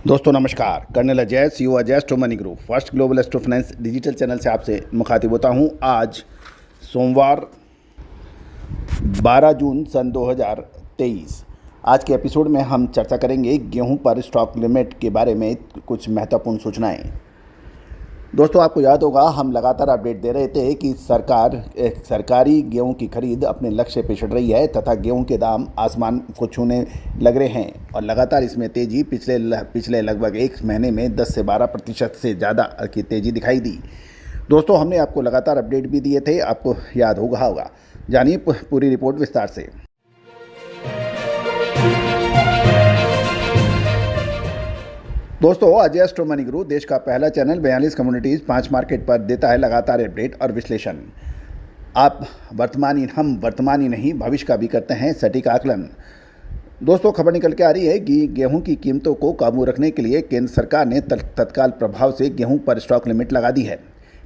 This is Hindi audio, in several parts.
दोस्तों नमस्कार। Colonel Ajay CEO Ajay astro money group first global astro finance digital channel से आपसे मुखातिब होता हूं। आज सोमवार 12 जून सन 2023। आज के एपिसोड में हम चर्चा करेंगे गेहूं पर स्टॉक लिमिट के बारे में कुछ महत्वपूर्ण सूचनाएं। दोस्तों आपको याद होगा हम लगातार अपडेट दे रहे थे कि सरकारी गेहूं की खरीद अपने लक्ष्य पे चढ़ रही है तथा गेहूं के दाम आसमान को छूने लग रहे हैं और लगातार इसमें तेज़ी पिछले लगभग एक महीने में 10 से 12% से ज़्यादा की तेज़ी दिखाई दी। दोस्तों हमने आपको लगातार अपडेट भी दिए थे, आपको याद होगा। जानिए पूरी रिपोर्ट विस्तार से। दोस्तों अजय एस्ट्रो मनी ग्रुप देश का पहला चैनल 42 कम्युनिटीज़ 5 मार्केट पर देता है लगातार अपडेट और विश्लेषण। हम वर्तमान ही नहीं भविष्य का भी करते हैं सटीक आकलन। दोस्तों खबर निकल के आ रही है कि गेहूं की कीमतों को काबू रखने के लिए केंद्र सरकार ने तत्काल प्रभाव से गेहूं पर स्टॉक लिमिट लगा दी है।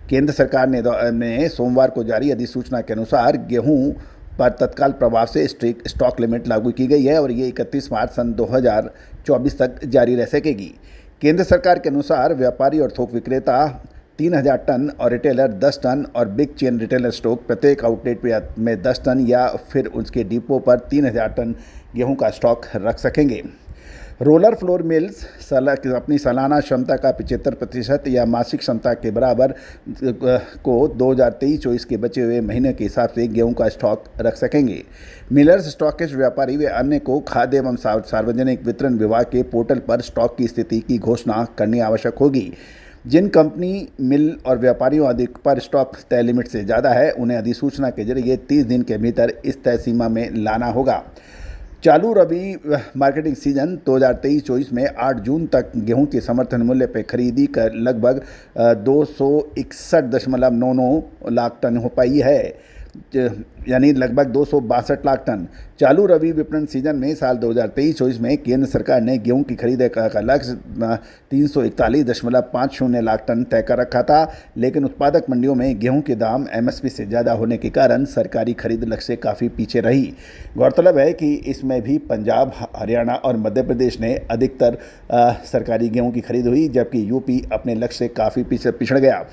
केंद्र सरकार ने सोमवार को जारी अधिसूचना के अनुसार गेहूं पर तत्काल प्रभाव से स्टॉक लिमिट लागू की गई है और ये 31 मार्च सन 2024 तक जारी रह सकेगी। केंद्र सरकार के अनुसार व्यापारी और थोक विक्रेता 3000 टन और रिटेलर 10 टन और बिग चेन रिटेलर स्टॉक प्रत्येक आउटलेट में 10 टन या फिर उसके डिपो पर 3000 टन गेहूं का स्टॉक रख सकेंगे। रोलर फ्लोर मिल्स अपनी सालाना क्षमता का 75% या मासिक क्षमता के बराबर को 2023-24 के बचे हुए महीने के हिसाब से गेहूं का स्टॉक रख सकेंगे। मिलर्स, स्टॉकिस्ट, व्यापारी व अन्य को खाद्य एवं सार्वजनिक वितरण विभाग के पोर्टल पर स्टॉक की स्थिति की घोषणा करनी आवश्यक होगी। जिन कंपनी, मिल और व्यापारियों आदि पर स्टॉक तय लिमिट से ज़्यादा है उन्हें अधिसूचना के जरिए 30 दिन के भीतर इस तय सीमा में लाना होगा। चालू रबी मार्केटिंग सीजन 2023-24 में 8 जून तक गेहूं के समर्थन मूल्य पर खरीदी कर लगभग 261.99 लाख टन हो पाई है, यानी लगभग 262 लाख टन। चालू रबी विपणन सीजन में साल 2023-24 में केंद्र सरकार ने गेहूं की खरीद का लक्ष्य 341.50 लाख टन तय कर रखा था, लेकिन उत्पादक मंडियों में गेहूं के दाम एमएसपी से ज़्यादा होने के कारण सरकारी खरीद लक्ष्य से काफ़ी पीछे रही। गौरतलब है कि इसमें भी पंजाब, हरियाणा और मध्य प्रदेश ने अधिकतर सरकारी गेहूं की खरीद हुई, जबकि यूपी अपने लक्ष्य से काफ़ी पिछड़ गया।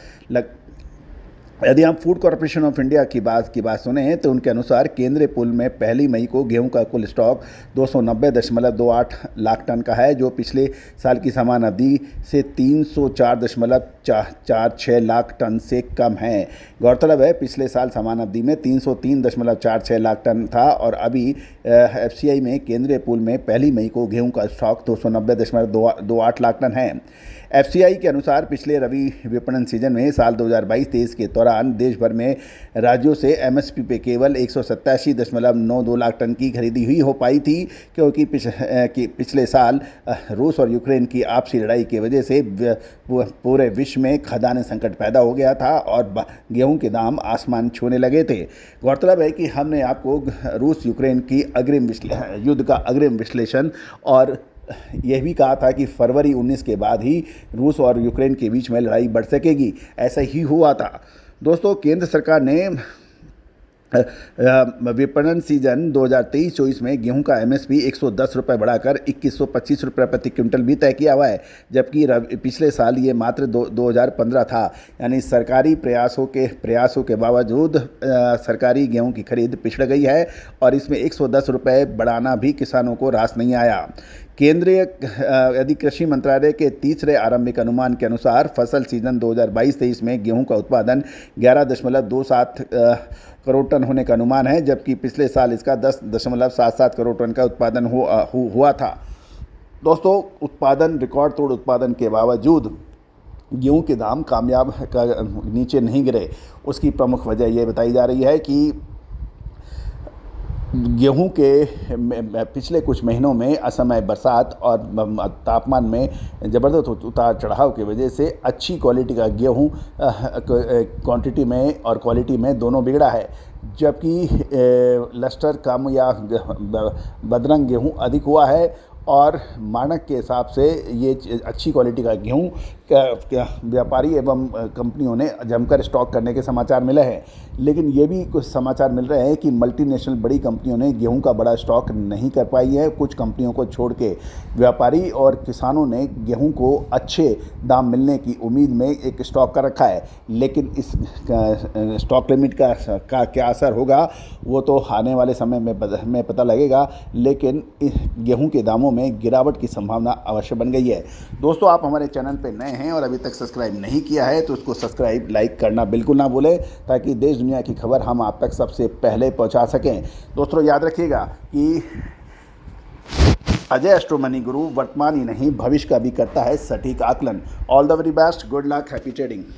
यदि हम फूड कॉरपोरेशन ऑफ इंडिया की बात सुने तो उनके अनुसार केंद्रीय पूल में 1 मई को गेहूं का कुल स्टॉक 290.28 लाख टन का है, जो पिछले साल की समान अवधि से 304.46 लाख टन से कम है। गौरतलब है पिछले साल समान अवधि में 303.46 लाख टन था और अभी एफसीआई में केंद्रीय पूल में 1 मई को गेहूं का स्टॉक 290.28 लाख टन है। एफसीआई के अनुसार पिछले रबी विपणन सीजन में साल 2022-23 के दौरान देश भर में राज्यों से एमएसपी पे केवल 187.92 लाख टन की खरीदी हुई हो पाई थी, क्योंकि पिछले साल रूस और यूक्रेन की आपसी लड़ाई की वजह से पूरे विश्व में खाद्यान्न संकट पैदा हो गया था और गेहूं के दाम आसमान छूने लगे थे। गौरतलब है कि हमने आपको रूस यूक्रेन की युद्ध का अग्रिम विश्लेषण और यह भी कहा था कि फरवरी 19 के बाद ही रूस और यूक्रेन के बीच में लड़ाई बढ़ सकेगी। ऐसा ही हुआ था। दोस्तों केंद्र सरकार ने विपणन सीजन 2023-24 में गेहूं का एमएसपी 110 रुपये बढ़ाकर 2125 रुपये प्रति क्विंटल भी तय किया हुआ है, जबकि पिछले साल ये मात्र 2015 था। यानी सरकारी प्रयासों के बावजूद सरकारी गेहूं की खरीद पिछड़ गई है और इसमें 110 रुपये बढ़ाना भी किसानों को रास नहीं आया। केंद्रीय कृषि मंत्रालय के तीसरे आरंभिक अनुमान के अनुसार फसल सीजन 2022-23 में गेहूं का उत्पादन 11.27 करोड़ टन होने का अनुमान है, जबकि पिछले साल इसका 10.77 करोड़ टन का उत्पादन हुआ था। दोस्तों रिकॉर्ड तोड़ उत्पादन के बावजूद गेहूं के दाम कामयाब नीचे नहीं गिरे। उसकी प्रमुख वजह यह बताई जा रही है कि गेहूं के पिछले कुछ महीनों में असमय बरसात और तापमान में ज़बरदस्त उतार चढ़ाव की वजह से अच्छी क्वालिटी का गेहूं क्वांटिटी में और क्वालिटी में दोनों बिगड़ा है, जबकि लस्टर कम या बदरंग गेहूं अधिक हुआ है और मानक के हिसाब से ये अच्छी क्वालिटी का गेहूँ व्यापारी एवं कंपनियों ने जमकर स्टॉक करने के समाचार मिले हैं। लेकिन ये भी कुछ समाचार मिल रहे हैं कि मल्टीनेशनल बड़ी कंपनियों ने गेहूं का बड़ा स्टॉक नहीं कर पाई है। कुछ कंपनियों को छोड़ के व्यापारी और किसानों ने गेहूं को अच्छे दाम मिलने की उम्मीद में एक स्टॉक कर रखा है। लेकिन इस स्टॉक लिमिट का क्या असर होगा वो तो आने वाले समय में पता लगेगा। लेकिन गेहूं के दामों में गिरावट की संभावना अवश्य बन गई है। दोस्तों, आप हमारे चैनल पर नए हैं और अभी तक सब्सक्राइब नहीं किया है तो उसको सब्सक्राइब लाइक करना बिल्कुल ना भूलें, ताकि देश दुनिया की खबर हम आप तक सबसे पहले पहुंचा सकें। दोस्तों, याद रखिएगा कि अजय एस्ट्रो मनी गुरु वर्तमान ही नहीं भविष्य का भी करता है सटीक आकलन। All the very best, good luck, happy trading.